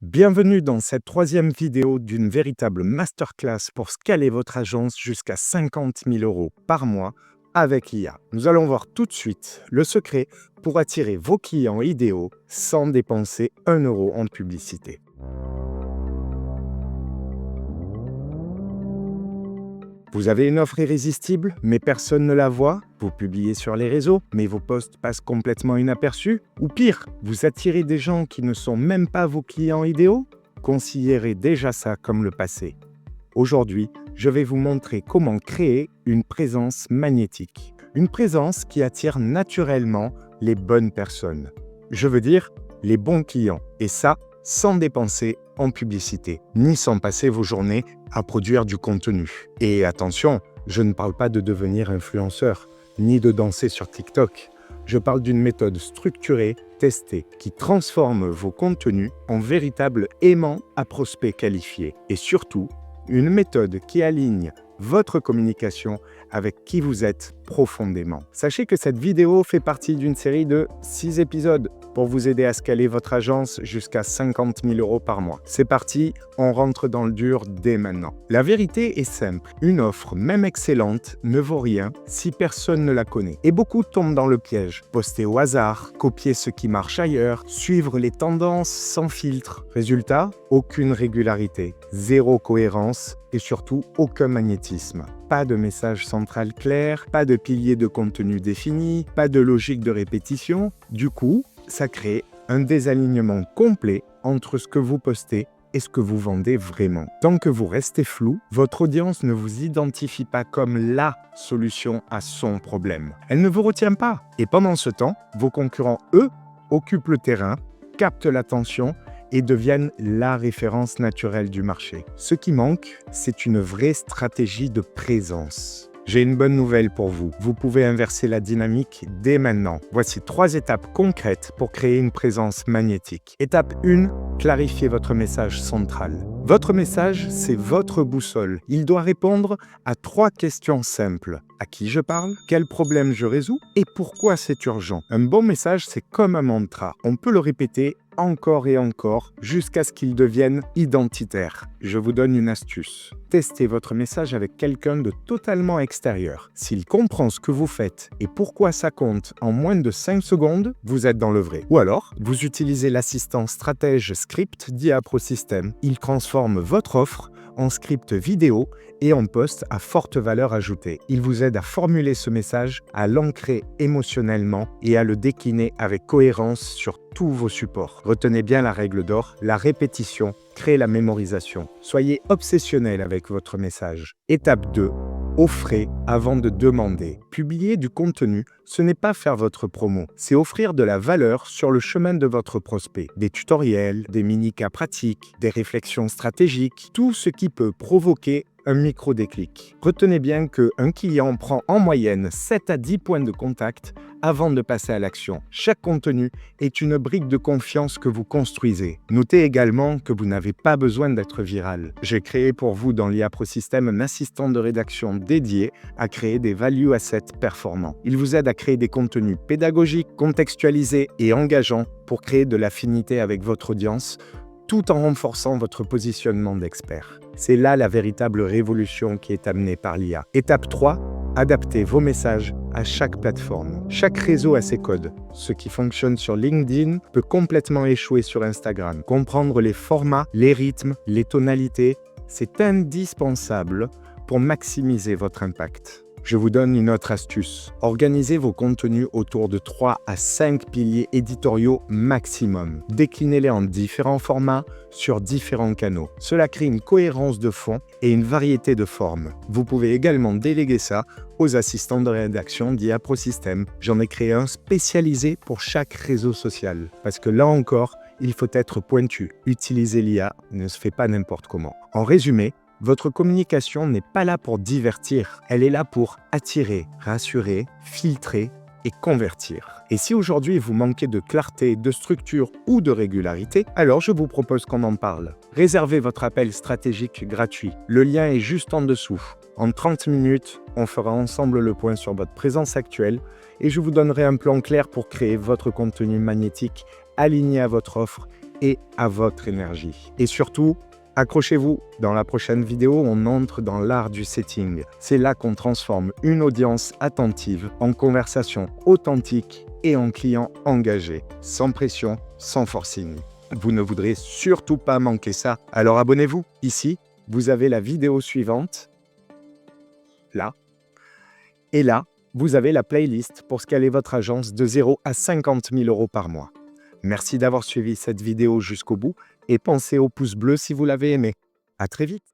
Bienvenue dans cette troisième vidéo d'une véritable masterclass pour scaler votre agence jusqu'à 50 000 € par mois avec l'IA. Nous allons voir tout de suite le secret pour attirer vos clients idéaux sans dépenser 1 € en publicité. Vous avez une offre irrésistible, mais personne ne la voit. Vous publiez sur les réseaux, mais vos posts passent complètement inaperçus. Ou pire, vous attirez des gens qui ne sont même pas vos clients idéaux. Considérez déjà ça comme le passé. Aujourd'hui, je vais vous montrer comment créer une présence magnétique. Une présence qui attire naturellement les bonnes personnes. Je veux dire, les bons clients. Et ça, sans dépenser en publicité, ni sans passer vos journées à produire du contenu. Et attention, je ne parle pas de devenir influenceur, ni de danser sur TikTok. Je parle d'une méthode structurée, testée, qui transforme vos contenus en véritables aimants à prospects qualifiés. Et surtout, une méthode qui aligne votre communication avec qui vous êtes profondément. Sachez que cette vidéo fait partie d'une série de 6 épisodes pour vous aider à scaler votre agence jusqu'à 50 000 € par mois. C'est parti, on rentre dans le dur dès maintenant. La vérité est simple, une offre, même excellente, ne vaut rien si personne ne la connaît. Et beaucoup tombent dans le piège. Poster au hasard, copier ce qui marche ailleurs, suivre les tendances sans filtre. Résultat, aucune régularité, zéro cohérence et surtout aucun magnétisme. Pas de message central clair, pas de pilier de contenu défini, pas de logique de répétition. Du coup, ça crée un désalignement complet entre ce que vous postez et ce que vous vendez vraiment. Tant que vous restez flou, votre audience ne vous identifie pas comme la solution à son problème. Elle ne vous retient pas. Et pendant ce temps, vos concurrents, eux, occupent le terrain, captent l'attention et deviennent la référence naturelle du marché. Ce qui manque, c'est une vraie stratégie de présence. J'ai une bonne nouvelle pour vous. Vous pouvez inverser la dynamique dès maintenant. Voici 3 étapes concrètes pour créer une présence magnétique. Étape 1, clarifiez votre message central. Votre message, c'est votre boussole. Il doit répondre à 3 questions simples. À qui je parle? Quel problème je résous? Et pourquoi c'est urgent? Un bon message, c'est comme un mantra. On peut le répéter encore et encore jusqu'à ce qu'il devienne identitaire. Je vous donne une astuce. Testez votre message avec quelqu'un de totalement extérieur. S'il comprend ce que vous faites et pourquoi ça compte en moins de 5 secondes, vous êtes dans le vrai. Ou alors, vous utilisez l'assistant stratège script d'IA ProSystem. Il transforme votre offre en script vidéo et en post à forte valeur ajoutée. Il vous aide à formuler ce message, à l'ancrer émotionnellement et à le décliner avec cohérence sur tous vos supports. Retenez bien la règle d'or, la répétition crée la mémorisation. Soyez obsessionnel avec votre message. Étape 2. Offrez avant de demander. Publier du contenu, ce n'est pas faire votre promo, c'est offrir de la valeur sur le chemin de votre prospect. Des tutoriels, des mini-cas pratiques, des réflexions stratégiques, tout ce qui peut provoquer un micro-déclic. Retenez bien qu'un client prend en moyenne 7 à 10 points de contact avant de passer à l'action. Chaque contenu est une brique de confiance que vous construisez. Notez également que vous n'avez pas besoin d'être viral. J'ai créé pour vous dans l'IA ProSystem un assistant de rédaction dédié à créer des value assets performants. Il vous aide à créer des contenus pédagogiques, contextualisés et engageants pour créer de l'affinité avec votre audience, tout en renforçant votre positionnement d'expert. C'est là la véritable révolution qui est amenée par l'IA. Étape 3, adaptez vos messages à chaque plateforme. Chaque réseau a ses codes. Ce qui fonctionne sur LinkedIn peut complètement échouer sur Instagram. Comprendre les formats, les rythmes, les tonalités, c'est indispensable pour maximiser votre impact. Je vous donne une autre astuce. Organisez vos contenus autour de 3 à 5 piliers éditoriaux maximum. Déclinez-les en différents formats sur différents canaux. Cela crée une cohérence de fond et une variété de formes. Vous pouvez également déléguer ça aux assistants de rédaction d'IA ProSystem. J'en ai créé un spécialisé pour chaque réseau social. Parce que là encore, il faut être pointu. Utiliser l'IA ne se fait pas n'importe comment. En résumé, votre communication n'est pas là pour divertir, elle est là pour attirer, rassurer, filtrer et convertir. Et si aujourd'hui vous manquez de clarté, de structure ou de régularité, alors je vous propose qu'on en parle. Réservez votre appel stratégique gratuit. Le lien est juste en dessous. En 30 minutes, on fera ensemble le point sur votre présence actuelle et je vous donnerai un plan clair pour créer votre contenu magnétique aligné à votre offre et à votre énergie. Et surtout, accrochez-vous, dans la prochaine vidéo, on entre dans l'art du setting. C'est là qu'on transforme une audience attentive en conversation authentique et en client engagé, sans pression, sans forcing. Vous ne voudrez surtout pas manquer ça, alors abonnez-vous. Ici, vous avez la vidéo suivante, là, et là, vous avez la playlist pour scaler votre agence de 0 à 50 000 € par mois. Merci d'avoir suivi cette vidéo jusqu'au bout et pensez au pouce bleu si vous l'avez aimé. À très vite.